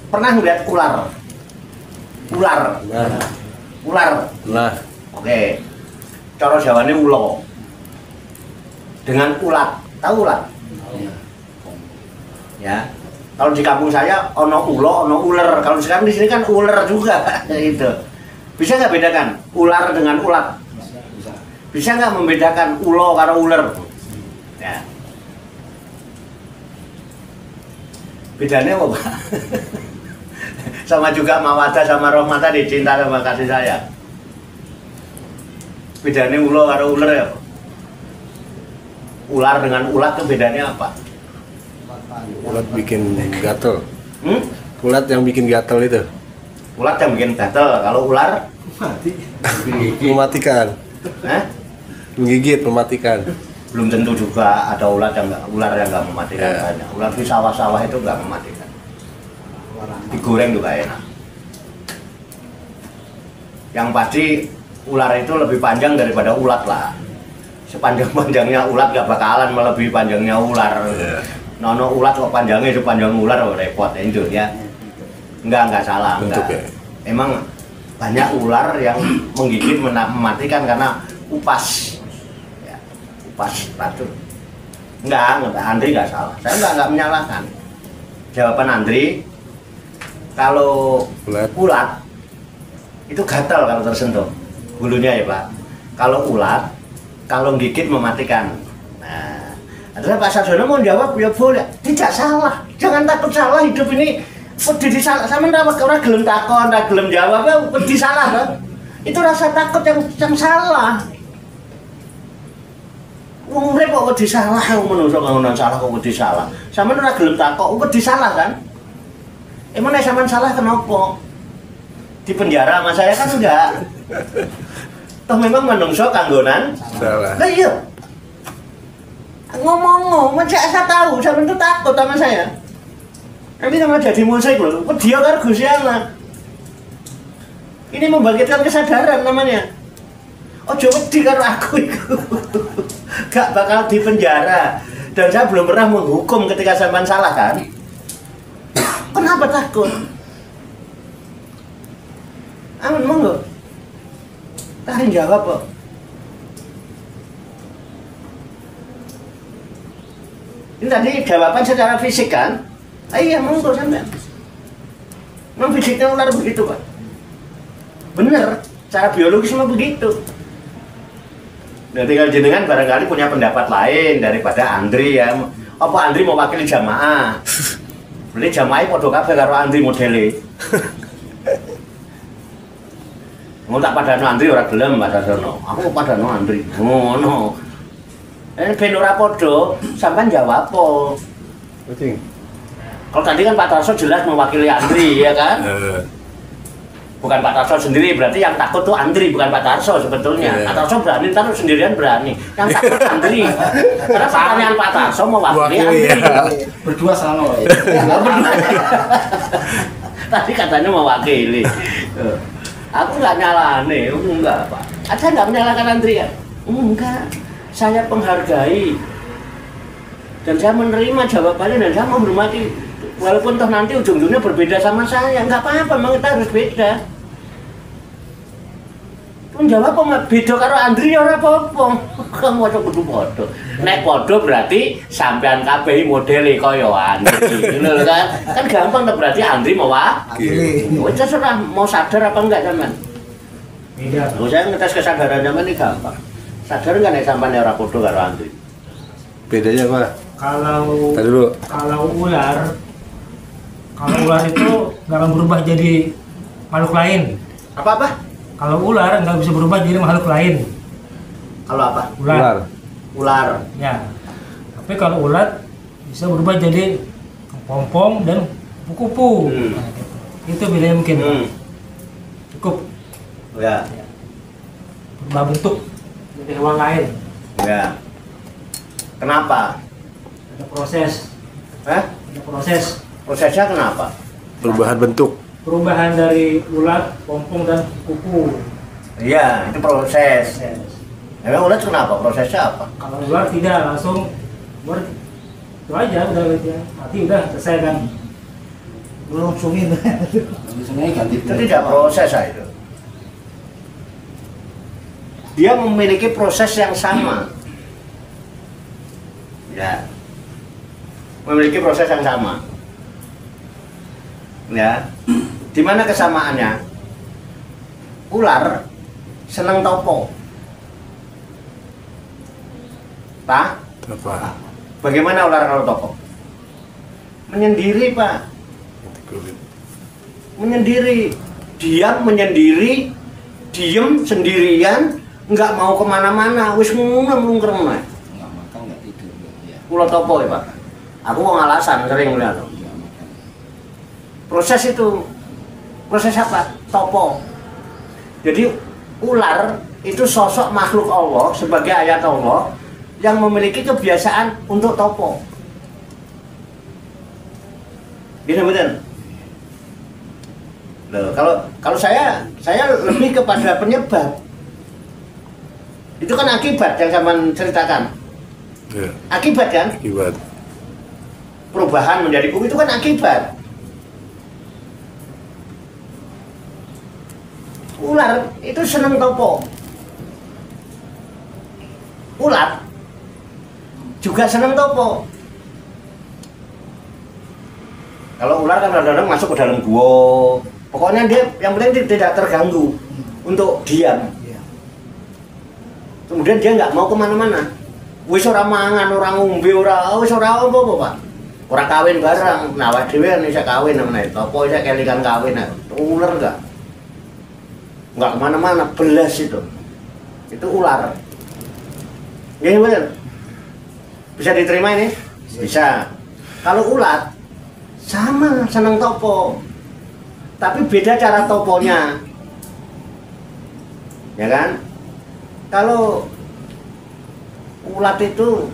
pernah ngeliat ular? Ular. Nah. Ular. Nah. Oke. Cara Jawane ulo. Dengan ulat. Tahu ulat? Ya. Kalau di kampung saya ono ulo, ono ular. Kalau sekarang di sini kan ular juga gitu. Bisa nggak bedakan ular dengan ulat? Bisa nggak membedakan ulo karo ular? Ya. Bedanya apa, Pak? Sama juga mawadah sama rahmah tadi, cinta sama kasih sayang. Bedanya ulo karo ular ya, Pak? Ular dengan ulat itu bedanya apa? Ulat bikin gatel. Ulat yang bikin gatel itu. Ulat yang bikin gatel. Kalau ular Mati. Mematikan. Menggigit, mematikan. Belum tentu juga ada ular yang nggak mematikan. Banyak. Ular di sawah-sawah itu nggak mematikan. Digoreng juga enak. Yang pasti ular itu lebih panjang daripada ulat lah. Sepanjang-panjangnya ulat nggak bakalan melebihi panjangnya ular. Nono ulat kok panjangnya sepanjang ular, repot itu ya. Enggak salah. Enggak. Ya. Emang banyak ular yang menggigit mematikan karena upas. Ya, upas racun. Enggak, Andri nggak salah. Saya nggak menyalahkan. Jawaban Andri, kalau ulat itu gatal kalau tersentuh bulunya ya Pak. Kalau ulat, kalau gigit mematikan. Nah, adalah Pak Sarjono mau jawab ya boleh, tidak salah, jangan takut salah. Hidup ini pedih disalah, sama orang gelem takon, orang gelem jawab, ya pedih salah kan? Itu rasa takut yang salah. Wong urip kok pedih salah, wong menungso ngono salah kok pedih salah. Sama orang gelem takon, pedih salah kan? Emang nek sampean salah kenapa? Di penjara sama saya kan enggak. Toh memang menungso kanggonan salah. Lah iya. Ngomong, saya tahu, sampean tuh takut sama saya. Nanti sama jadi musik loh, dia kan Gusti Allah. Ini membangkitkan kesadaran namanya. Ojo wedi karo aku itu. Gak bakal di penjara. Dan saya belum pernah menghukum ketika sampean salah kan. Kenapa takut? Aman monggo. Tahan jawab kok. Ini tadi jawaban secara fisik kan? Iya monggo sampean. Memang fisiknya ular begitu Pak. Bener, cara biologis mah begitu. Nah tinggal jenengan barangkali punya pendapat lain daripada Andri ya. Apa Andri mewakili jamaah? Beli jamaah podo kabeh karo Andri modele. Mau tak padano Andri ora gelem Pak Sarjono. Aku padano Andri. Ngono. Ben ora podo, sampean jawab apa? Betul. Kalau tadi kan Pak Tarso jelas mewakili Andri ya kan? Bukan Pak Tarso sendiri, berarti yang takut tuh Andri bukan Pak Tarso sebetulnya. Pak Tarso berani, ntar sendirian berani. Yang takut Andri. Karena pertanyaan Pak Tarso mewakili Andri. Berdua sama ya. Tadi katanya mewakili. Aku nggak nyalane, enggak Pak. Ada nggak menyalahkan Andri ya? Enggak. Saya menghargai dan saya menerima jawabannya dan saya menghormati walaupun toh nanti ujung-ujungnya berbeda sama saya, nggak apa-apa, memang kita harus beda. Pun jawab apa beda karo Andri ya ora apa-apa. Kamu aja kudu padha. Nek padha berarti sampean kabeh modele kaya Andri. Ngono lho kan? Kan gampang tuh berarti Andri mewakili. Wis terserah mau sadar apa enggak sampean. Beda. Saya ngetes kesadaran sampean ini gampang. Sadar nggak nek sampean ora padha karo Andri? Bedanya apa? Tadi dulu. Kalau ular itu nggak akan berubah jadi makhluk lain. Apa? Kalau ular nggak bisa berubah jadi makhluk lain. Kalau apa? Ular. Ya. Tapi kalau ulat bisa berubah jadi kepompong dan kupu-kupu. Nah, gitu. Itu bedanya mungkin. Cukup. Ya. Berubah bentuk jadi hewan lain. Ya. Kenapa? Ada proses. Ada proses. Prosesnya kenapa? Perubahan bentuk. Perubahan dari ulat, pompong dan kupu. Iya, itu proses. Emang ulat kenapa? Prosesnya apa? Kalau ular tidak langsung itu aja udah gitu ya. Mati udah selesai kan. Langsungin. Ganti. Itu tidak proses itu. Dia memiliki proses yang sama. Ya. Memiliki proses yang sama. Ya. Di mana kesamaannya? Ular senang topo. Pak? Apa? Bagaimana ular kalau topo? Menyendiri, Pak. Menyendiri. Diam menyendiri, diem sendirian, nggak mau kemana-mana, wis ngungkrem. Nggak makan, nggak tidur. Ya. Ular topo ya, Pak. Aku mau ngalasan sering lihat. Proses itu, proses apa? Topo. Jadi ular itu sosok makhluk Allah sebagai ayat Allah yang memiliki kebiasaan untuk topo. Gini betul. Loh, kalau saya lebih kepada penyebab. Itu kan akibat yang saya ceritakan. Ya. Akibat kan? Akibat. Perubahan menjadi kuku itu kan akibat. Ular itu seneng topo. Ular juga seneng topo. Kalau ular kan kadang-kadang masuk ke dalam gua, pokoknya dia yang penting tidak terganggu untuk diam. Kemudian dia nggak mau kemana-mana. Wis ora mangan, ora ngombe, wis ora apa-apa, Pak. Ora kawin bareng. Nah, awake dhewe kan iso kawin namanya. Topo iso kelikan kawin. Ular nggak kemana-mana, belas itu ular. Ya benar. Bisa diterima ini? Bisa. Kalau ulat sama seneng topo, tapi beda cara toponya, ya kan? Kalau ulat itu,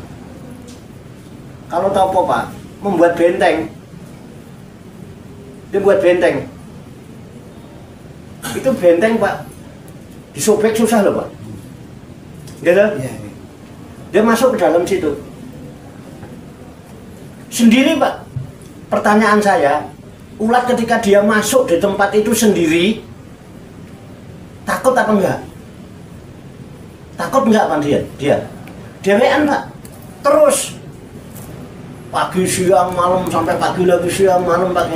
kalau topo Pak, membuat benteng, dia buat benteng, itu benteng Pak, disobek susah loh Pak, gitu? Dia masuk ke dalam situ, sendiri Pak. Pertanyaan saya, ulat ketika dia masuk di tempat itu sendiri, takut apa enggak? Takut enggak Pak dia? Dewean Pak, terus pagi siang malam sampai pagi lagi siang malam Pak.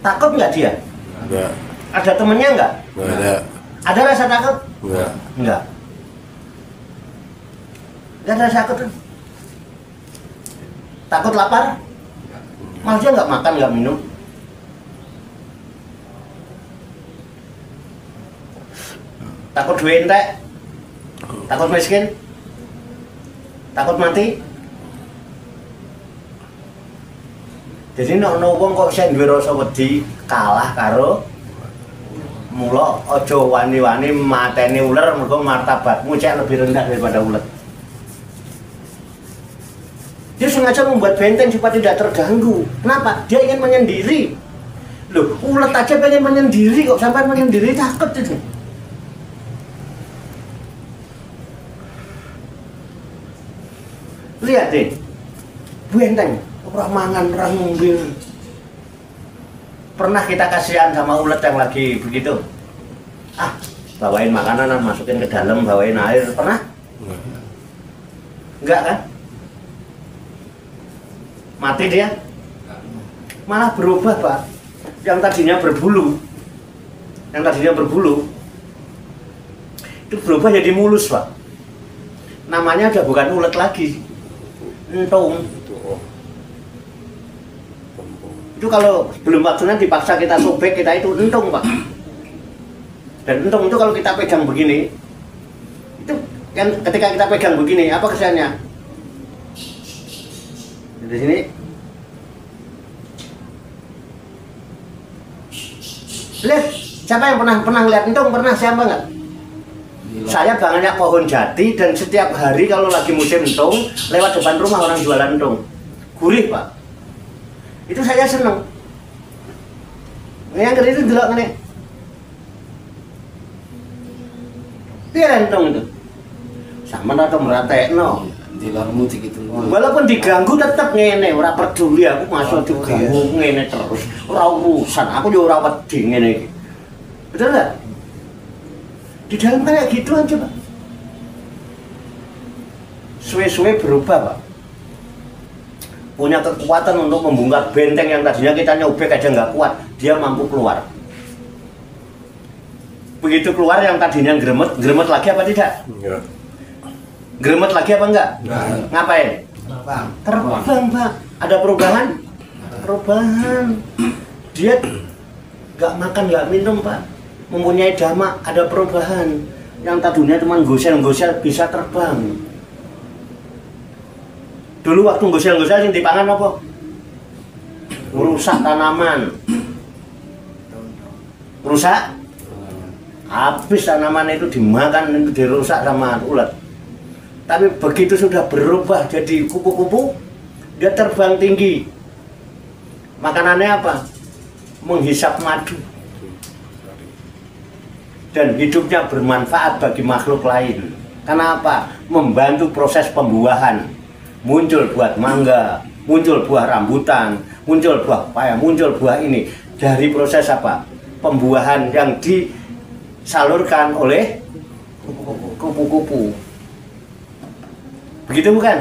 Takut enggak dia? Enggak. Ada temennya enggak? Enggak ada. Ada rasa takut? Enggak. Enggak. Enggak ada rasa takut. Takut lapar? Malah dia nggak makan, nggak minum. Takut duit entek? Takut miskin? Takut mati? Jadi nek ono wong kok sing duwe rasa wedi kalah karo mula aja wani-wani mateni ular mergo martabatmu cek lebih rendah daripada ular. Dia sengaja membuat benteng supaya tidak terganggu. Kenapa? Dia ingin menyendiri. Loh, ulet aja pengen menyendiri kok, sampai menyendiri takut itu. Lihat deh, benteng, orang mangan, orang ngombe. Pernah kita kasihan sama ulet yang lagi begitu? Bawain makanan, masukin ke dalam, bawain air, pernah? Enggak kan? Mati dia, malah berubah Pak. Yang tadinya berbulu, itu berubah jadi mulus Pak. Namanya udah bukan ulet lagi, entung. Itu kalau belum waktunya dipaksa kita sobek, kita itu entung Pak. Dan entung itu kalau kita pegang begini, itu kan ketika kita pegang begini, apa kesannya? Di sini. Lihat, siapa yang pernah lihat entung? Pernah siapa enggak? Saya banyak pohon jati dan setiap hari kalau lagi musim entung, lewat depan rumah orang jualan entung. Gurih Pak. Itu saya seneng. Yang kedua itu delok ngene. Piye entung itu? Sampeyan atau meratekno. Dilarmu dikitu. Walaupun diganggu tetep ngene, ora peduli aku masuk diganggu ngene terus. Ora urusan, aku yo ora wedi ngene iki. Betul enggak? Di dalam kayak gitu aja, Pak. Suwe-suwe berubah, Pak. Punya kekuatan untuk membongkar benteng yang tadinya kita nyobek aja nggak kuat, dia mampu keluar. Begitu keluar yang tadinya gremet lagi apa tidak? Enggak. Gremet lagi apa enggak? Ngapain? Terbang, Pak. Ada perubahan? Perubahan. Dia nggak makan, nggak minum, Pak. Mempunyai dhamma, ada perubahan. Yang tadinya cuma gosel-gosel bisa terbang. Dulu waktu gosel-gosel sing dipangan apa? Merusak tanaman. Merusak? Habis tanaman itu dimakan, itu dirusak sama ulat. Tapi begitu sudah berubah jadi kupu-kupu, dia terbang tinggi. Makanannya apa? Menghisap madu. Dan hidupnya bermanfaat bagi makhluk lain. Karena apa? Membantu proses pembuahan. Muncul buah mangga, muncul buah rambutan, muncul buah paya, muncul buah ini. Dari proses apa? Pembuahan yang disalurkan oleh kupu-kupu. Begitu bukan?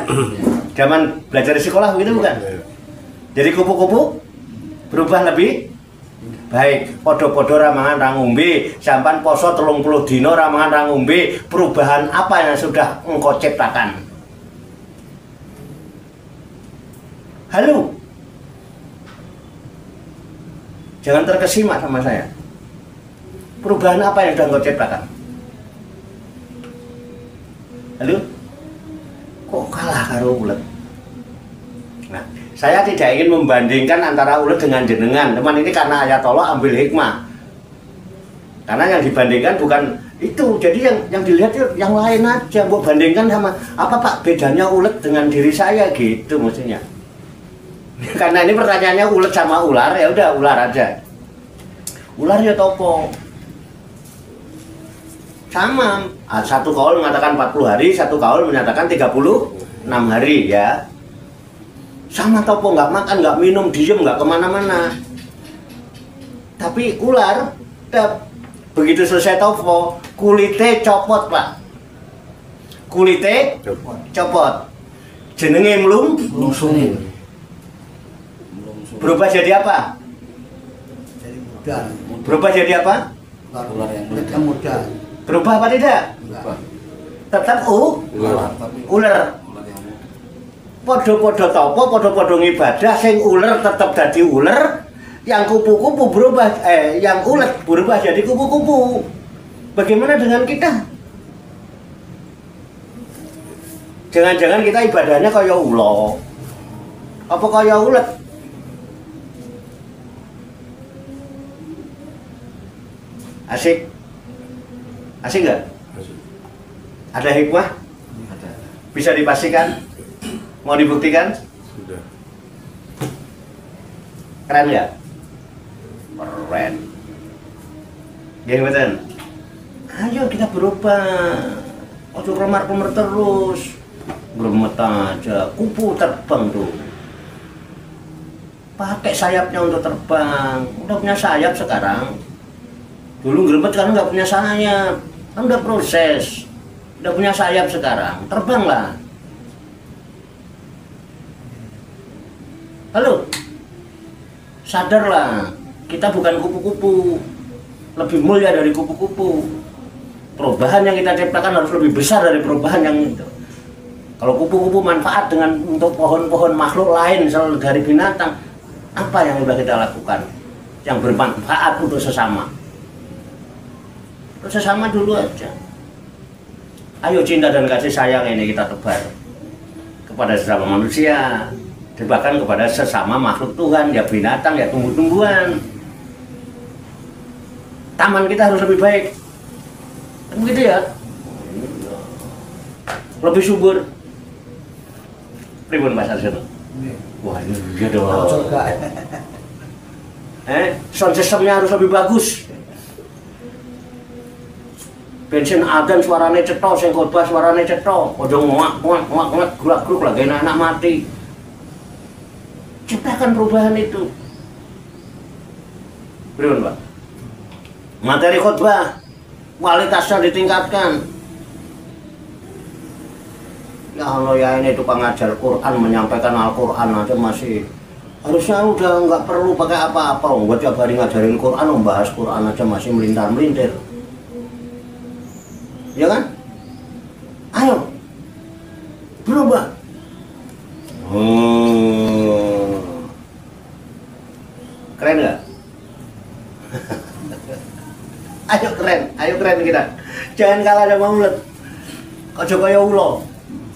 Zaman belajar di sekolah begitu bukan? Jadi kupu-kupu berubah lebih baik. Podo-podo ramangan rangumbe, sampan poso 30 dino ramangan rangumbe. Perubahan apa yang sudah engkau ciptakan? Halo, jangan terkesima sama saya. Perubahan apa yang sudah engkau ciptakan? Halo, kok kalah karo ulet? Nah, saya tidak ingin membandingkan antara ulet dengan jenengan. Teman ini karena ayat Allah ambil hikmah. Karena yang dibandingkan bukan itu. Jadi yang dilihat yang lain aja. Buat bandingkan sama apa Pak bedanya ulet dengan diri saya gitu maksudnya. Karena ini pertanyaannya ulet sama ular, ya udah ular aja. Ular ya topo. Sama, satu kaul mengatakan 40 hari, satu kaul menyatakan 36 hari ya. Sama topo, nggak makan, nggak minum, diem, nggak kemana-mana. Tapi ular, begitu selesai topo, kulitnya copot Pak. Kulitnya copot. Jenenge melungsung. Berubah jadi apa? Jadi muda. Berubah jadi apa? Ular yang Mereka muda. Berubah apa tidak? Enggak. Tetap ular tapi ular. ular yang Podo-podo topo, podo-podo ngibadah, sing ular tetap jadi ular, yang kupu-kupu berubah, yang ulet berubah jadi kupu-kupu. Bagaimana dengan kita? Jangan-jangan kita ibadahnya kaya ulo, apa kaya ulet? Asik? Asik nggak? Ada hikmah? ada. Bisa dipastikan? Mau dibuktikan? Sudah. Keren nggak? Keren. Ya betul. Ayo kita berubah. Ojo kelemar-kelemar terus. Gremet aja. Kupu terbang tuh. Pakai sayapnya untuk terbang. Udah punya sayap sekarang. Dulu gremet kan nggak punya sayap. Kan udah proses. Udah punya sayap sekarang. Terbanglah. Halo. Sadarlah. Kita bukan kupu-kupu. Lebih mulia dari kupu-kupu. Perubahan yang kita ciptakan harus lebih besar dari perubahan yang itu. Kalau kupu-kupu manfaat dengan untuk pohon-pohon makhluk lain selain dari binatang, apa yang sudah kita lakukan yang bermanfaat untuk sesama? Untuk sesama dulu aja. Ayo cinta dan kasih sayang ini kita tebar kepada sesama manusia, bahkan kepada sesama makhluk Tuhan, ya binatang, ya tumbuh-tumbuhan. Taman kita harus lebih baik. Begitu ya, lebih subur. Pribun Mas Arsono. Wah ini iya dong. Sound systemnya harus lebih bagus. bensin adzan suarane cetha, sing khotbah suarane cetha, aja ngoak gulak-guluk lagi anak mati. Ciptakan perubahan itu. Pripun, Pak? Materi khotbah kualitasnya ditingkatkan. Ya Allah, ya ini tukang ngajar Quran, menyampaikan Al-Quran aja masih harusnya udah nggak perlu pakai apa-apa. Buat tiap hari ngajarin Quran, membahas Quran aja masih melintar-melintir. Ya kan? Ayo berubah. Keren nggak? Ayo keren kita. Jangan kalah sama ulet. Aja kaya ulo.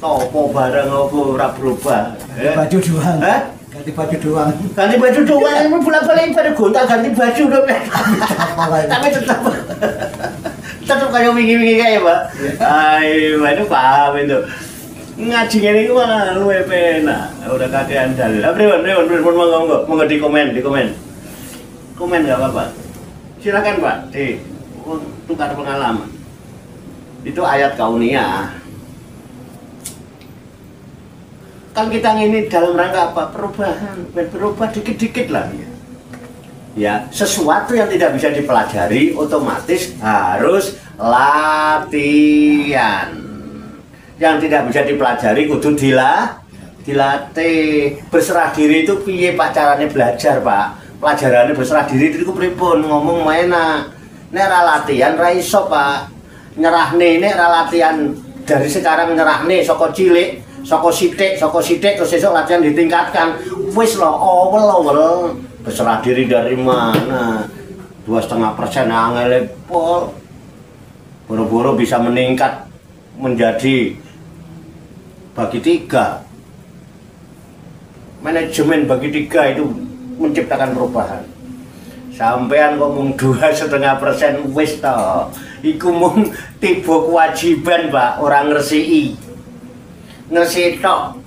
Topo bareng apa ora berubah. Baju doang. Ganti baju doang. Ganti baju doang, ini bolak-balik pada gonta ganti baju dong. Tapi tetap kayak wingi-wingi kayak, Pak. Ayo, itu paham itu. Ngaji ini malah lu penak. Udah kakean dalil. Pripun monggo di komen. Komen enggak apa-apa. Silakan, Pak. Tukar pengalaman. Itu ayat kauniyah. Kan kita ini dalam rangka apa? Perubahan, berubah dikit-dikit lah ya. Ya, sesuatu yang tidak bisa dipelajari otomatis harus latihan. Yang tidak bisa dipelajari kudu dilatih. Berserah diri itu piye Pak caranya belajar, Pak? Pelajarannya berserah diri itu pripun ngomong mainan. Nek ra latihan ra iso, Pak. Nyerahne nek ra latihan dari sekarang nyerahne saka cilik. Soko sidik terus esok latihan ditingkatkan. Wis lo awel berserah diri dari mana? 2,5% angel pol. Boro-boro bisa meningkat menjadi bagi 3. Manajemen bagi 3 itu menciptakan perubahan. Sampean kok mung 2,5% wis to. Iku mung tiba kewajiban, Pak, orang ngresiki. Ngresik tok.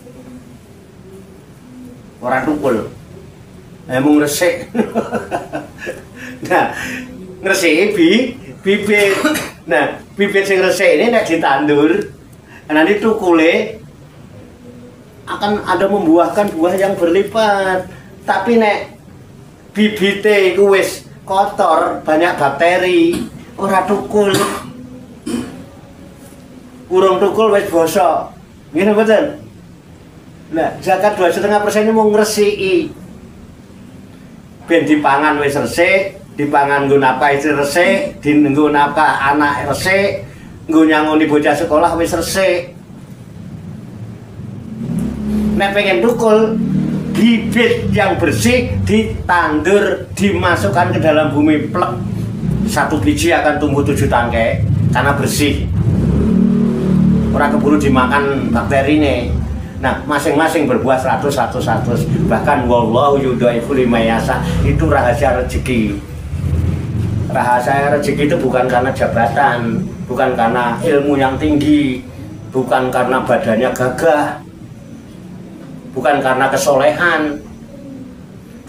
Ora tukul. Emang ngresik. Nah, ngresik bibit. Nah, bibit sing ngresik ini nek ditandur, nanti tukule akan ada membuahkan buah yang berlipat. Tapi nek bibite iku wis kotor, banyak bakteri, ora tukul. Urung tukul wis bosok. Gini betul. Nah, zakat 2,5% ini mau ngresiki. Ben dipangan wis resik, dipangan nggo nafkah istri resik, nggo nafkah anak resik, nggo nyangoni bocah sekolah wis resik. Nek pengen tukul, bibit yang bersih ditandur, dimasukkan ke dalam bumi plek. 1 biji akan tumbuh 7 tangkai karena bersih. Orang keburu dimakan bakteri ini. Nah, masing-masing berbuah 100. Bahkan wallahu yudhaifu liman yasha. Itu rahasia rezeki. Rahasia rezeki itu bukan karena jabatan, bukan karena ilmu yang tinggi, bukan karena badannya gagah, bukan karena kesolehan,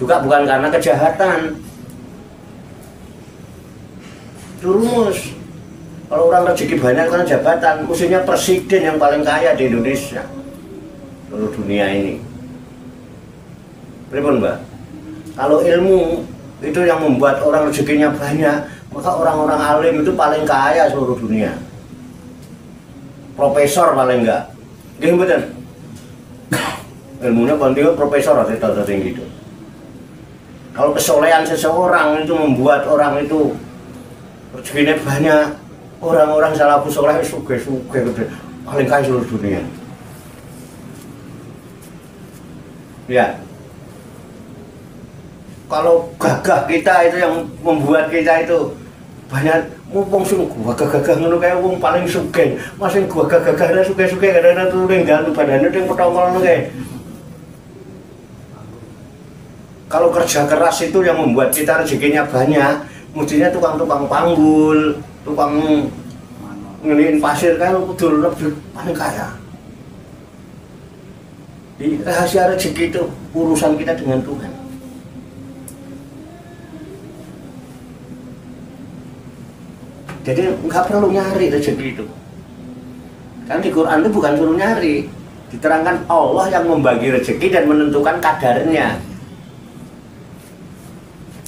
juga bukan karena kejahatan. Itu rumus. Kalau orang rezeki banyak karena jabatan, mestinya presiden yang paling kaya di Indonesia, seluruh dunia ini. Pripun, Mbak? Kalau ilmu itu yang membuat orang rezekinya banyak, maka orang-orang alim itu paling kaya seluruh dunia. Profesor paling enggak. Nggih mboten? Ilmunya penting profesor atau tinggi itu. Kalau kesolehan seseorang itu membuat orang itu rezekinya banyak. Orang-orang salafus soleh suge-suge paling kaya seluruh dunia. Ya. Kalau gagah kita itu yang membuat kita itu banyak mumpung sing gagah-gagah ngono kae wong paling sugih. Masing gagah-gagah sugih-sugih kadang-kadang turing galu badane ning petongol ngono kae. Kalau kerja keras itu yang membuat kita rezekinya banyak, mestinya tukang-tukang panggul, tukang ngeliin pasir kan kudu lebih paling kaya. Di rahasia rezeki itu urusan kita dengan Tuhan. Jadi nggak perlu nyari rezeki itu. Kan di Quran itu bukan suruh nyari, diterangkan Allah yang membagi rezeki dan menentukan kadarnya.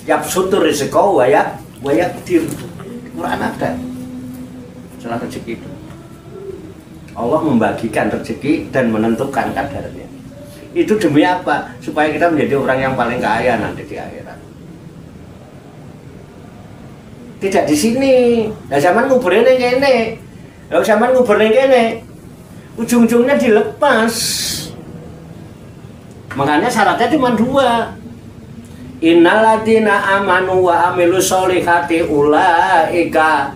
Yabsutur rizqo wa yaqdir. Quran ada masalah rezeki itu. Allah membagikan rezeki dan menentukan kadarnya. Itu demi apa? Supaya kita menjadi orang yang paling kaya nanti di akhirat. Tidak di sini. Nah, zaman nguburnya kene. Kalau zaman nguburnya kene, ujung-ujungnya dilepas. Makanya syaratnya cuma 2. Innalladzina amanu wa amilus solihati ulaika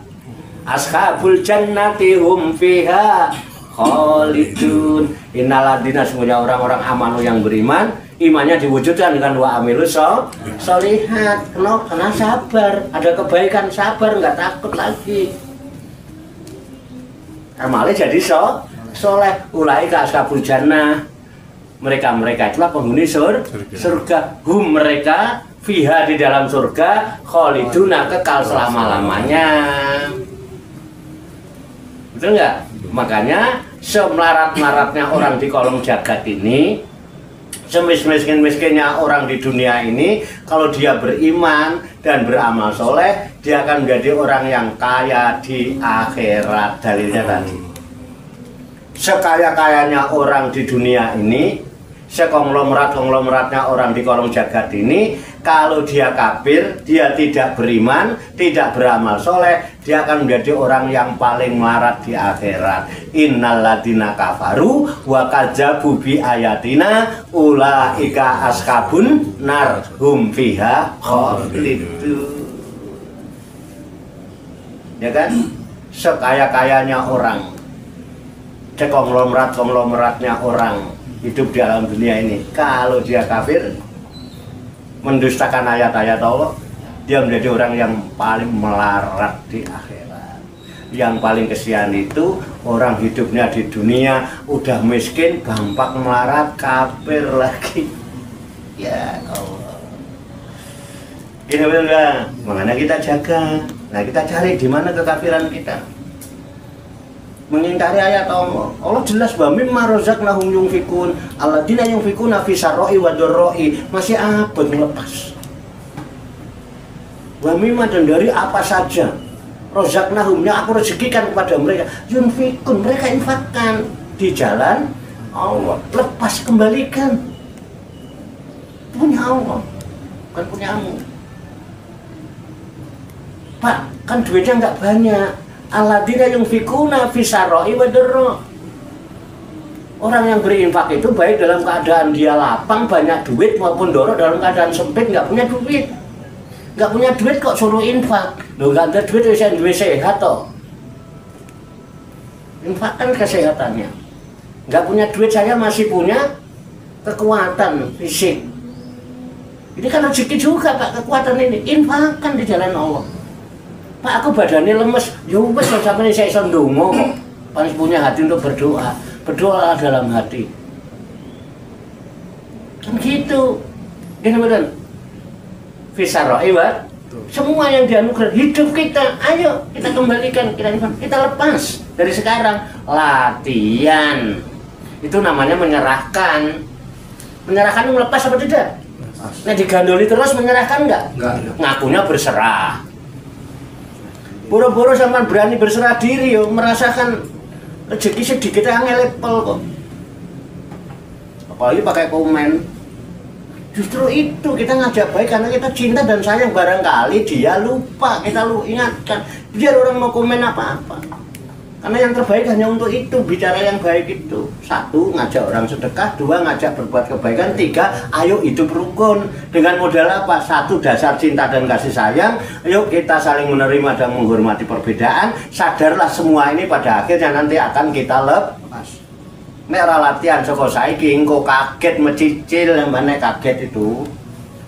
ashabul jannati hum fiha khalidun. Innalladzina, semuanya orang-orang amanu yang beriman, imannya diwujudkan dengan wa amilus solihat. Karena sabar, ada kebaikan, sabar, nggak takut lagi. Amalnya jadi soleh. Ulaika ashabul jannah, mereka itulah penghuni surga. Hum, mereka, fiha, di dalam surga, khaliduna, kekal selama-lamanya. Betul nggak? Makanya semelarat-melaratnya orang di kolong jagat ini, semiskin-miskinnya orang di dunia ini, kalau dia beriman dan beramal soleh, dia akan menjadi orang yang kaya di akhirat. Dalilnya tadi, sekaya-kayanya orang di dunia ini, sekonglomerat-konglomeratnya orang di kolong jagat ini, kalau dia kafir, dia tidak beriman, tidak beramal soleh, dia akan menjadi orang yang paling melarat di akhirat. Innalladzina kafaru wa kadzabu bi ayatina ulaika ashabun nar hum fiha khalidun. Ya kan? Sekaya-kayanya orang, sekonglomerat-konglomeratnya orang hidup di alam dunia ini, kalau dia kafir, mendustakan ayat-ayat Allah, dia menjadi orang yang paling melarat di akhirat. Yang paling kesian itu orang hidupnya di dunia udah miskin, gampang melarat, kafir lagi. Ya Allah. Ini benar. Makanya kita jaga. Nah, kita cari di mana kekafiran kita. Mengingkari ayat Allah. Allah jelas bahwa mimma razaqnahum yunfikun, alladzina yunfikuna fi sarra'i wa dharra'i. Masih apa melepas? Wa mimma, dan dari apa saja, razaqnahum, yang aku rezekikan kepada mereka, yunfikun, mereka infakkan di jalan Allah. Lepas, kembalikan. Punya Allah, bukan punyamu. Pak, kan duitnya nggak banyak. Alladzina yunfikuna fi sarra'i wa dharra. Orang yang berinfak itu baik dalam keadaan dia lapang, banyak duit, maupun dorok dalam keadaan sempit, nggak punya duit. Nggak punya duit kok suruh infak. Loh, nggak ada duit, bisa duit sehat toh. Infakkan kesehatannya. Nggak punya duit, saya masih punya kekuatan fisik. Ini kan rezeki juga Pak, kekuatan ini. Infakkan di jalan Allah. Pak, aku badannya lemes, ya wes sampai saya iso ndonga kok. Paling punya hati untuk berdoa. Berdoa dalam hati. Kan gitu. Gini betul. Fisaroi, Pak. Semua yang dianugerah hidup kita, ayo kita kembalikan, kita lepas dari sekarang. Latihan. Itu namanya menyerahkan. Menyerahkan melepas apa tidak? Nah, digandoli terus menyerahkan enggak? Ngakunya berserah. Boro-boro sama berani berserah diri, yo, merasakan rezeki sedikit yang ngelepel kok. Apalagi pakai komen. Justru itu kita ngajak baik karena kita cinta dan sayang. Barangkali dia lupa, kita ingatkan. Biar orang mau komen apa-apa. Karena yang terbaik hanya untuk itu, bicara yang baik itu. 1, ngajak orang sedekah. 2, ngajak berbuat kebaikan. 3, ayo hidup rukun. Dengan modal apa? 1, dasar cinta dan kasih sayang. Ayo kita saling menerima dan menghormati perbedaan. Sadarlah semua ini pada akhirnya nanti akan kita lepas. Nek ora latihan saka saiki engko kaget mecicil, mana kaget itu.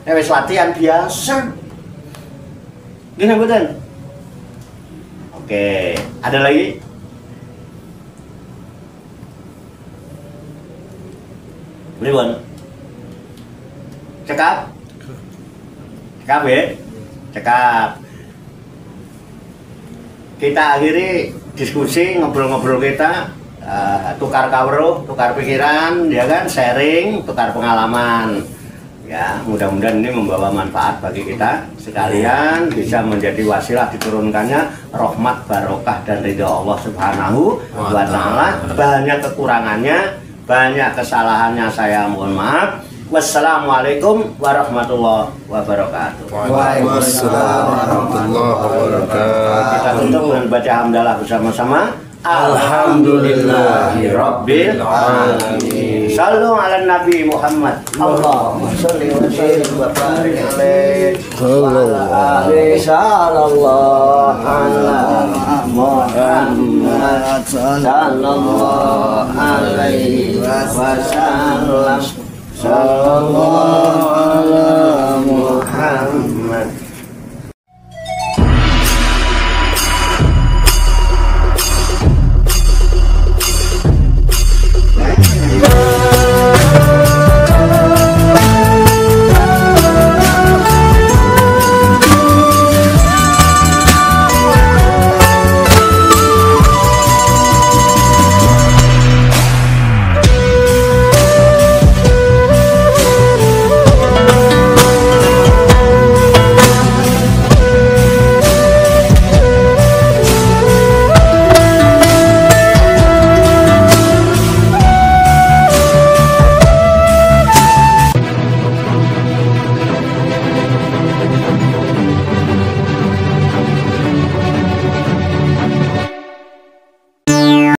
Nek wis latihan biasa. Gini betul. Oke, ada lagi? Riwan, cekap, cekap ya, cekap. kita akhiri diskusi, ngobrol-ngobrol kita, tukar kawruh, tukar pikiran, ya kan, sharing, tukar pengalaman. Ya, mudah-mudahan ini membawa manfaat bagi kita sekalian, bisa menjadi wasilah diturunkannya rahmat, barokah dan ridha Allah Subhanahu wa taala. Banyak kekurangannya, banyak kesalahannya, saya mohon maaf. Wassalamualaikum warahmatullahi wabarakatuh. Waalaikumsalam warahmatullahi wabarakatuh. Kita tutup dengan baca hamdalah bersama-sama. Alhamdulillahirabbil alamin. Sallu ala Nabi Muhammad. Allahumma shalli wa sallim wa barik alaihi. Sallallahu ala Muhammad sallallahu alaihi wasallam. Sallallahu ala Muhammad